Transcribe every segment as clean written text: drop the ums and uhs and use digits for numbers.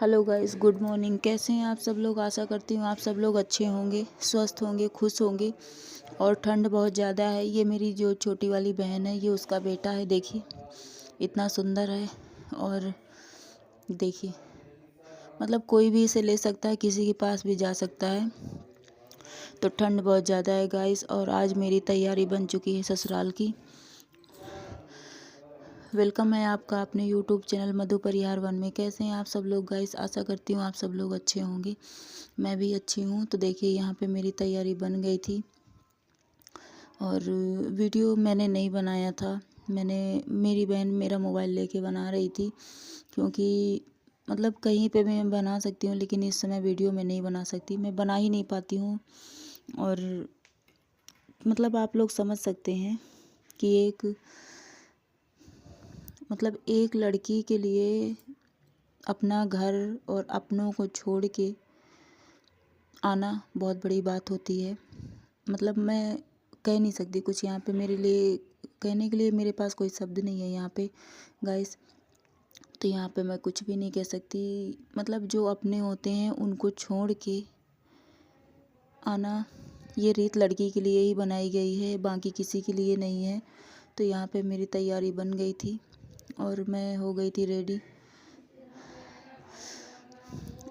Hello guys, good morning. कैसे हैं आप सब लोग? आशा करती हूँ आप सब लोग अच्छे होंगे, स्वस्थ होंगे, खुश होंगे। और ठंड बहुत ज़्यादा है। ये मेरी जो छोटी वाली बहन है, ये उसका बेटा है। देखिए इतना सुंदर है। और देखिए मतलब कोई भी इसे ले सकता है, किसी के पास भी जा सकता है। तो ठंड बहुत ज़्यादा है गाइस। और आज मेरी तैयारी बन चुकी है ससुराल की। वेलकम है आपका अपने यूट्यूब चैनल मधु परिहार वन में। कैसे हैं आप सब लोग गाइस? आशा करती हूँ आप सब लोग अच्छे होंगे। मैं भी अच्छी हूँ। तो देखिए यहाँ पे मेरी तैयारी बन गई थी। और वीडियो मैंने नहीं बनाया था। मेरी बहन मेरा मोबाइल लेके बना रही थी, क्योंकि मतलब कहीं पे भी मैं बना सकती हूँ, लेकिन इस समय वीडियो में नहीं बना सकती। मैं बना ही नहीं पाती हूँ। और मतलब आप लोग समझ सकते हैं कि एक लड़की के लिए अपना घर और अपनों को छोड़ के आना बहुत बड़ी बात होती है। मतलब मैं कह नहीं सकती कुछ यहाँ पे। मेरे लिए कहने के लिए मेरे पास कोई शब्द नहीं है यहाँ पे गाइस। तो यहाँ पे मैं कुछ भी नहीं कह सकती। मतलब जो अपने होते हैं उनको छोड़ के आना, ये रीत लड़की के लिए ही बनाई गई है, बाकी किसी के लिए नहीं है। तो यहाँ पे मेरी तैयारी बन गई थी और मैं हो गई थी रेडी।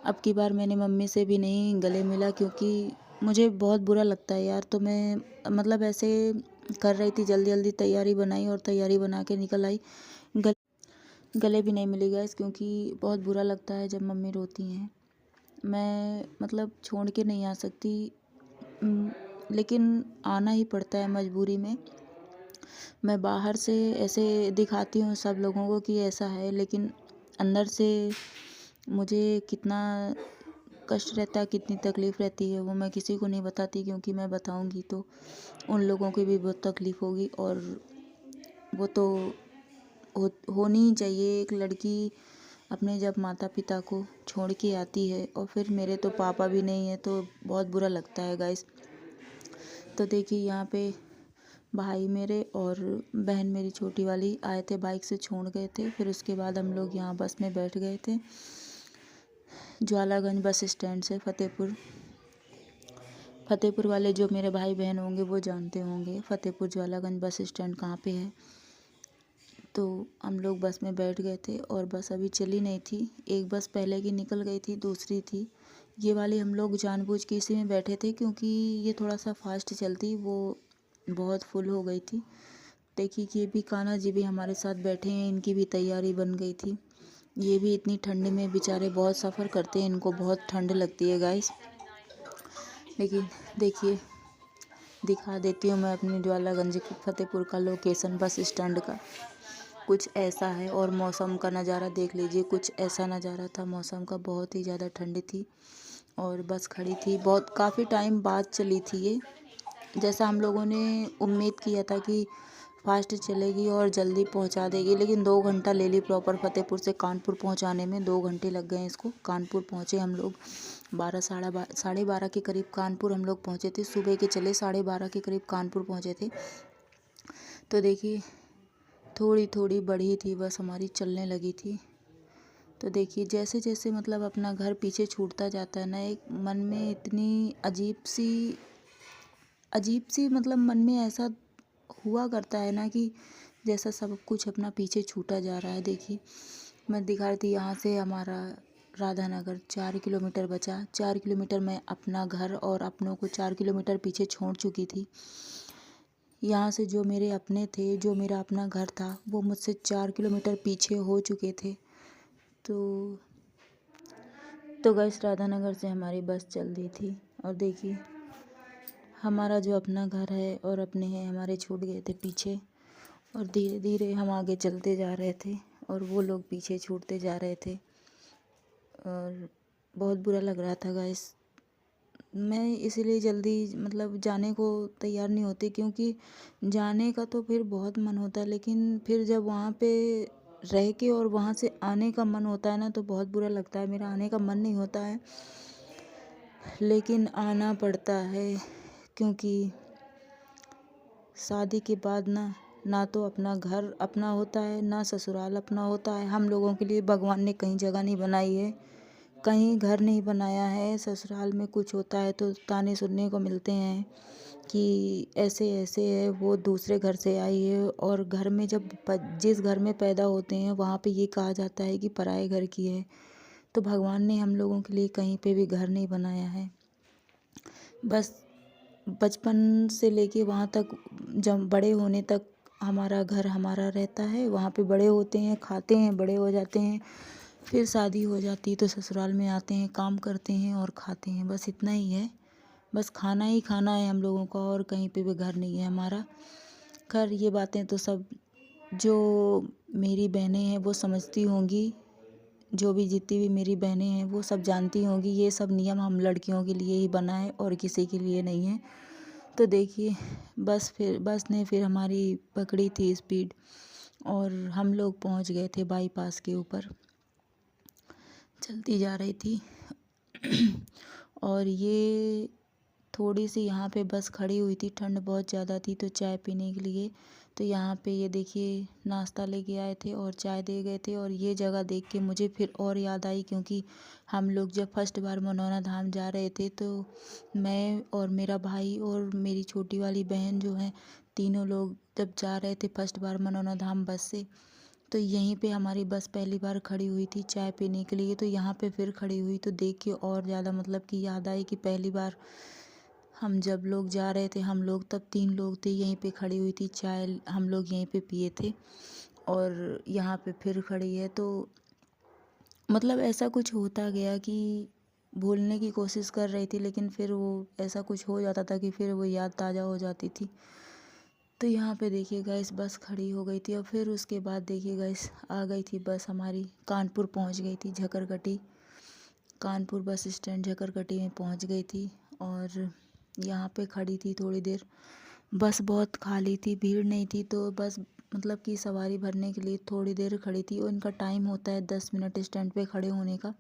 अब की बार मैंने मम्मी से भी नहीं गले मिला, क्योंकि मुझे बहुत बुरा लगता है यार। तो मैं मतलब ऐसे कर रही थी, जल्दी जल्दी तैयारी बनाई और तैयारी बना के निकल आई। गले भी नहीं मिली गाइस, क्योंकि बहुत बुरा लगता है जब मम्मी रोती हैं। मैं मतलब छोड़ के नहीं आ सकती, लेकिन आना ही पड़ता है मजबूरी में। मैं बाहर से ऐसे दिखाती हूँ सब लोगों को कि ऐसा है, लेकिन अंदर से मुझे कितना कष्ट रहता है, कितनी तकलीफ़ रहती है, वो मैं किसी को नहीं बताती। क्योंकि मैं बताऊंगी तो उन लोगों की भी बहुत तकलीफ़ होगी। और वो तो होनी ही चाहिए। एक लड़की अपने जब माता पिता को छोड़ के आती है, और फिर मेरे तो पापा भी नहीं है, तो बहुत बुरा लगता है गाइस। तो देखिए यहाँ पे भाई मेरे और बहन मेरी छोटी वाली आए थे, बाइक से छोड़ गए थे। फिर उसके बाद हम लोग यहाँ बस में बैठ गए थे, ज्वालागंज बस स्टैंड से फतेहपुर वाले जो मेरे भाई बहन होंगे वो जानते होंगे फतेहपुर ज्वालागंज बस स्टैंड कहाँ पे है। तो हम लोग बस में बैठ गए थे और बस अभी चली नहीं थी। एक बस पहले की निकल गई थी, दूसरी थी। ये वाली हम लोग जानबूझ के इसी में बैठे थे, क्योंकि ये थोड़ा सा फास्ट चलती, वो बहुत फुल हो गई थी। देखिए कि ये भी कान्हा जी भी हमारे साथ बैठे हैं, इनकी भी तैयारी बन गई थी। ये भी इतनी ठंड में बेचारे बहुत सफ़र करते हैं, इनको बहुत ठंड लगती है गाइस। लेकिन देखिए दिखा देती हूँ मैं अपनी ज्वालागंज की फतेहपुर का लोकेशन बस स्टैंड का। कुछ ऐसा है। और मौसम का नज़ारा देख लीजिए, कुछ ऐसा नज़ारा था मौसम का। बहुत ही ज़्यादा ठंड थी और बस खड़ी थी, बहुत काफ़ी टाइम बाद चली थी ये। जैसा हम लोगों ने उम्मीद किया था कि फास्ट चलेगी और जल्दी पहुंचा देगी, लेकिन 2 घंटा ले ली प्रॉपर फतेहपुर से कानपुर पहुंचाने में। 2 घंटे लग गए इसको। कानपुर पहुंचे हम लोग 12 साढ़े 12 के करीब कानपुर हम लोग पहुंचे थे। सुबह के चले 12:30 के करीब कानपुर पहुंचे थे। तो देखिए थोड़ी थोड़ी बढ़ी थी बस हमारी, चलने लगी थी। तो देखिए जैसे जैसे मतलब अपना घर पीछे छूटता जाता है ना, एक मन में इतनी अजीब सी मतलब मन में ऐसा हुआ करता है ना कि जैसा सब कुछ अपना पीछे छूटा जा रहा है। देखिए मैं दिखा रही थी, यहाँ से हमारा राधानगर 4 किलोमीटर बचा। 4 किलोमीटर मैं अपना घर और अपनों को 4 किलोमीटर पीछे छोड़ चुकी थी। यहाँ से जो मेरे अपने थे, जो मेरा अपना घर था, वो मुझसे 4 किलोमीटर पीछे हो चुके थे। तो गैस राधानगर से हमारी बस चल दी थी। और देखिए हमारा जो अपना घर है और अपने हैं हमारे छूट गए थे पीछे। और धीरे धीरे हम आगे चलते जा रहे थे और वो लोग पीछे छूटते जा रहे थे। और बहुत बुरा लग रहा था गाइस। मैं इसीलिए जल्दी मतलब जाने को तैयार नहीं होती, क्योंकि जाने का तो फिर बहुत मन होता है, लेकिन फिर जब वहाँ पे रह के और वहाँ से आने का मन होता है ना, तो बहुत बुरा लगता है। मेरा आने का मन नहीं होता है, लेकिन आना पड़ता है, क्योंकि शादी के बाद ना तो अपना घर अपना होता है, ना ससुराल अपना होता है। हम लोगों के लिए भगवान ने कहीं जगह नहीं बनाई है, कहीं घर नहीं बनाया है। ससुराल में कुछ होता है तो ताने सुनने को मिलते हैं कि ऐसे ऐसे है, वो दूसरे घर से आई है। और घर में जब जिस घर में पैदा होते हैं वहाँ पे ये कहा जाता है कि पराए घर की है। तो भगवान ने हम लोगों के लिए कहीं पे भी घर नहीं बनाया है। बस बचपन से लेके वहाँ तक, जब बड़े होने तक हमारा घर हमारा रहता है। वहाँ पे बड़े होते हैं, खाते हैं, बड़े हो जाते हैं। फिर शादी हो जाती है तो ससुराल में आते हैं, काम करते हैं और खाते हैं। बस इतना ही है। बस खाना ही खाना है हम लोगों का, और कहीं पे भी घर नहीं है हमारा। खैर ये बातें तो सब जो मेरी बहनें हैं वो समझती होंगी। जो भी जितनी भी मेरी बहनें हैं वो सब जानती होंगी। ये सब नियम हम लड़कियों के लिए ही बना है और किसी के लिए नहीं है। तो देखिए, बस ने फिर हमारी पकड़ी थी स्पीड और हम लोग पहुंच गए थे बाईपास के ऊपर। चलती जा रही थी और ये थोड़ी सी यहाँ पे बस खड़ी हुई थी। ठंड बहुत ज़्यादा थी तो चाय पीने के लिए तो यहाँ पे ये देखिए नाश्ता लेके आए थे और चाय दे गए थे। और ये जगह देख के मुझे फिर और याद आई, क्योंकि हम लोग जब फर्स्ट बार मनौना धाम जा रहे थे तो मैं और मेरा भाई और मेरी छोटी वाली बहन जो है, तीनों लोग जब जा रहे थे फर्स्ट बार मनौना धाम बस से, तो यहीं पे हमारी बस पहली बार खड़ी हुई थी चाय पीने के लिए। तो यहाँ पे फिर खड़ी हुई तो देख के और ज़्यादा मतलब कि याद आई कि पहली बार हम जब लोग जा रहे थे, हम लोग तब 3 लोग थे, यहीं पे खड़ी हुई थी चाय, हम लोग यहीं पे पिए थे और यहाँ पे फिर खड़ी है। तो मतलब ऐसा कुछ होता गया कि भूलने की कोशिश कर रही थी, लेकिन फिर वो ऐसा कुछ हो जाता था कि फिर वो याद ताज़ा हो जाती थी। तो यहाँ पे देखिए गाइस बस खड़ी हो गई थी और फिर उसके बाद देखिए गाइस आ गई थी बस हमारी, कानपुर पहुँच गई थी, झकरकटी कानपुर बस स्टैंड झकरकटी में पहुँच गई थी। और यहाँ पे खड़ी थी थोड़ी देर। बस बहुत खाली थी, भीड़ नहीं थी, तो बस मतलब कि सवारी भरने के लिए थोड़ी देर खड़ी थी। और इनका टाइम होता है 10 मिनट स्टैंड पे खड़े होने का।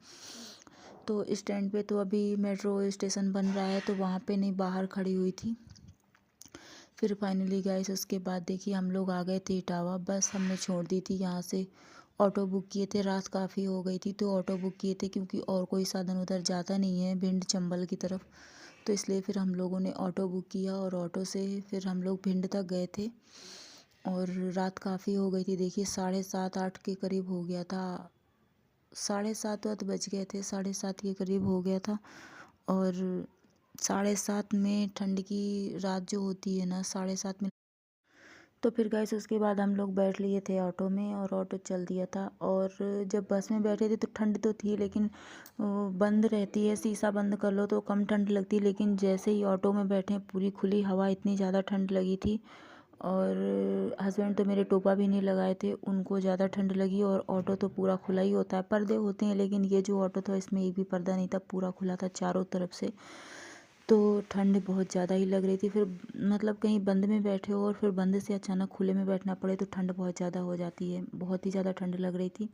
तो स्टैंड पे तो अभी मेट्रो स्टेशन बन रहा है तो वहाँ पे नहीं, बाहर खड़ी हुई थी। फिर फाइनली गाइस उसके बाद देखिए हम लोग आ गए थे इटावा। बस हमने छोड़ दी थी यहाँ से। ऑटो बुक किए थे, रात काफ़ी हो गई थी तो ऑटो बुक किए थे, क्योंकि और कोई साधन उधर जाता नहीं है भिंड चंबल की तरफ। तो इसलिए फिर हम लोगों ने ऑटो बुक किया और ऑटो से फिर हम लोग भिंड तक गए थे। और रात काफ़ी हो गई थी, देखिए 7:30-8 के करीब हो गया था। 7:30 बज गए थे, 7:30 के करीब हो गया था। और 7:30 में ठंड की रात जो होती है ना, 7:30 में। तो फिर गैस उसके बाद हम लोग बैठ लिए थे ऑटो में और ऑटो चल दिया था। और जब बस में बैठे थे तो ठंड तो थी, लेकिन बंद रहती है, शीशा बंद कर लो तो कम ठंड लगती है। लेकिन जैसे ही ऑटो में बैठे पूरी खुली हवा, इतनी ज़्यादा ठंड लगी थी। और हस्बैंड तो मेरे टोपा भी नहीं लगाए थे, उनको ज़्यादा ठंड लगी। और ऑटो तो पूरा खुला ही होता है, पर्दे होते हैं, लेकिन ये जो ऑटो था इसमें एक भी पर्दा नहीं था, पूरा खुला था चारों तरफ से। तो ठंड बहुत ज़्यादा ही लग रही थी। फिर मतलब कहीं बंद में बैठे हो और फिर बंद से अचानक खुले में बैठना पड़े तो ठंड बहुत ज़्यादा हो जाती है, बहुत ही ज़्यादा ठंड लग रही थी।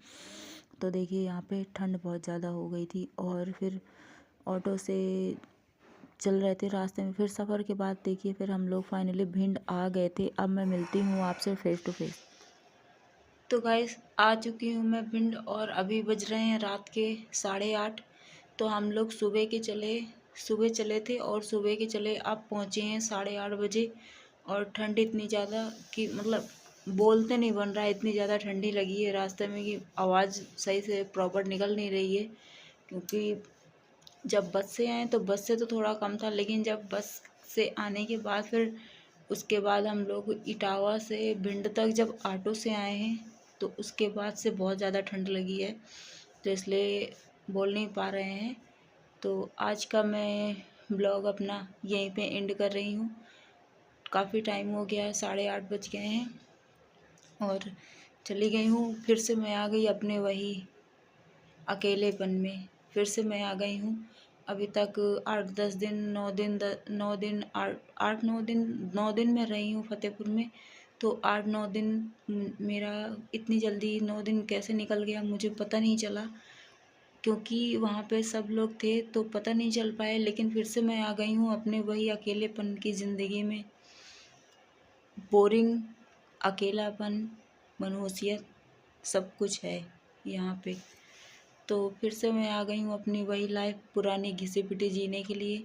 तो देखिए यहाँ पे ठंड बहुत ज़्यादा हो गई थी। और फिर ऑटो से चल रहे थे रास्ते में। फिर सफ़र के बाद देखिए फिर हम लोग फाइनली भिंड आ गए थे। अब मैं मिलती हूँ आपसे फेस टू फेस। तो गाइस आ चुकी हूँ मैं भिंड और अभी बज रहे हैं रात के 8:30। तो हम लोग सुबह चले थे और सुबह के चले अब पहुँचे हैं 8:30 बजे। और ठंड इतनी ज़्यादा कि मतलब बोलते नहीं बन रहा है, इतनी ज़्यादा ठंडी लगी है रास्ते में कि आवाज़ सही से प्रॉपर निकल नहीं रही है। क्योंकि जब बस से आए तो बस से तो थोड़ा कम था, लेकिन जब बस से आने के बाद फिर उसके बाद हम लोग इटावा से भिंड तक जब ऑटो से आए हैं तो उसके बाद से बहुत ज़्यादा ठंड लगी है, तो इसलिए बोल नहीं पा रहे हैं। तो आज का मैं ब्लॉग अपना यहीं पे एंड कर रही हूँ। काफ़ी टाइम हो गया है, 8:30 बज गए हैं और चली गई हूँ। फिर से मैं आ गई अपने वही अकेलेपन में, फिर से मैं आ गई हूँ। अभी तक 8-10 दिन 9 दिन 8-9 दिन मैं रही हूँ फतेहपुर में। तो 8-9 दिन मेरा इतनी जल्दी 9 दिन कैसे निकल गया मुझे पता नहीं चला, क्योंकि वहाँ पे सब लोग थे तो पता नहीं चल पाए। लेकिन फिर से मैं आ गई हूँ अपने वही अकेलेपन की ज़िंदगी में। बोरिंग, अकेलापन, मनहूसियत सब कुछ है यहाँ पे। तो फिर से मैं आ गई हूँ अपनी वही लाइफ पुरानी घिसी पिटी जीने के लिए।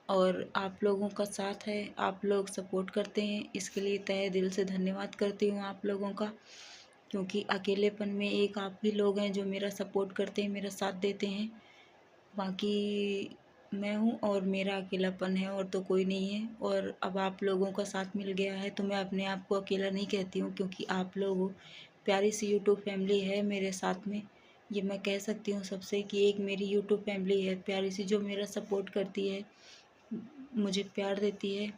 और आप लोगों का साथ है, आप लोग सपोर्ट करते हैं, इसके लिए तहे दिल से धन्यवाद करती हूँ आप लोगों का। क्योंकि अकेलेपन में एक आप ही लोग हैं जो मेरा सपोर्ट करते हैं, मेरा साथ देते हैं। बाकी मैं हूँ और मेरा अकेलापन है, और तो कोई नहीं है। और अब आप लोगों का साथ मिल गया है तो मैं अपने आप को अकेला नहीं कहती हूँ, क्योंकि आप लोग हो। प्यारी सी यूट्यूब फैमिली है मेरे साथ में, ये मैं कह सकती हूँ सबसे कि एक मेरी यूट्यूब फैमिली है प्यारी सी, जो मेरा सपोर्ट करती है, मुझे प्यार देती है।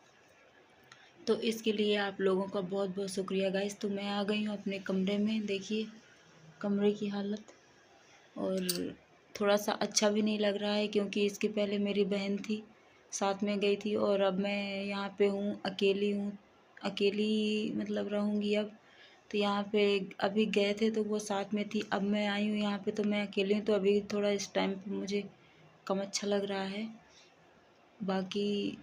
तो इसके लिए आप लोगों का बहुत बहुत शुक्रिया गाइस। तो मैं आ गई हूँ अपने कमरे में, देखिए कमरे की हालत। और थोड़ा सा अच्छा भी नहीं लग रहा है, क्योंकि इसके पहले मेरी बहन थी, साथ में गई थी, और अब मैं यहाँ पे हूँ, अकेली हूँ। अकेली मतलब रहूँगी अब। तो यहाँ पे अभी गए थे तो वो साथ में थी, अब मैं आई हूँ यहाँ पे तो मैं अकेली हूँ। तो अभी थोड़ा इस टाइम पे मुझे कम अच्छा लग रहा है। बाकी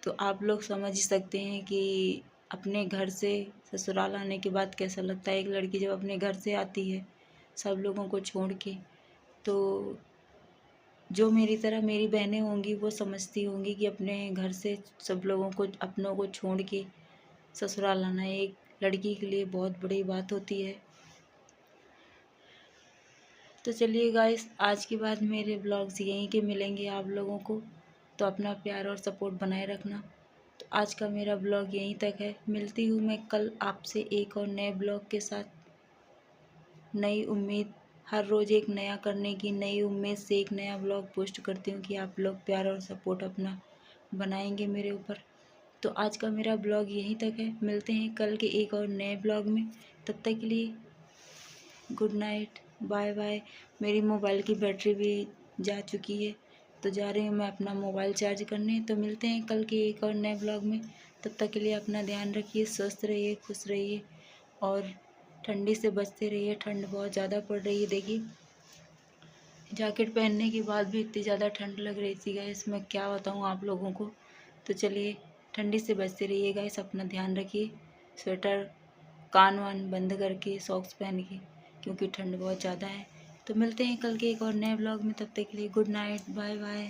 तो आप लोग समझ ही सकते हैं कि अपने घर से ससुराल आने के बाद कैसा लगता है एक लड़की जब अपने घर से आती है सब लोगों को छोड़ के। तो जो मेरी तरह मेरी बहनें होंगी वो समझती होंगी कि अपने घर से सब लोगों को, अपनों को छोड़ के ससुराल आना एक लड़की के लिए बहुत बड़ी बात होती है। तो चलिए गाइस, आज के बाद मेरे ब्लॉग्स यहीं के मिलेंगे आप लोगों को, तो अपना प्यार और सपोर्ट बनाए रखना। तो आज का मेरा ब्लॉग यहीं तक है, मिलती हूँ मैं कल आपसे एक और नए ब्लॉग के साथ। नई उम्मीद, हर रोज़ एक नया करने की नई उम्मीद से एक नया ब्लॉग पोस्ट करती हूँ कि आप लोग प्यार और सपोर्ट अपना बनाएंगे मेरे ऊपर। तो आज का मेरा ब्लॉग यहीं तक है, मिलते हैं कल के एक और नए ब्लॉग में। तब तक के लिए गुड नाइट, बाय बाय। मेरी मोबाइल की बैटरी भी जा चुकी है, तो जा रही हूँ मैं अपना मोबाइल चार्ज करने। तो मिलते हैं कल के एक और नए ब्लॉग में। तब तक के लिए अपना ध्यान रखिए, स्वस्थ रहिए, खुश रहिए, और ठंडी से बचते रहिए। ठंड बहुत ज़्यादा पड़ रही है, देखिए जैकेट पहनने के बाद भी इतनी ज़्यादा ठंड लग रही थी गाइस, मैं क्या बताऊँ आप लोगों को। तो चलिए ठंडी से बचते रहिए गाइस, अपना ध्यान रखिए, स्वेटर कान वान बंद करके सॉक्स पहन के, क्योंकि ठंड बहुत ज़्यादा है। तो मिलते हैं कल के एक और नए ब्लॉग में, तब तक के लिए गुड नाइट, बाय बाय।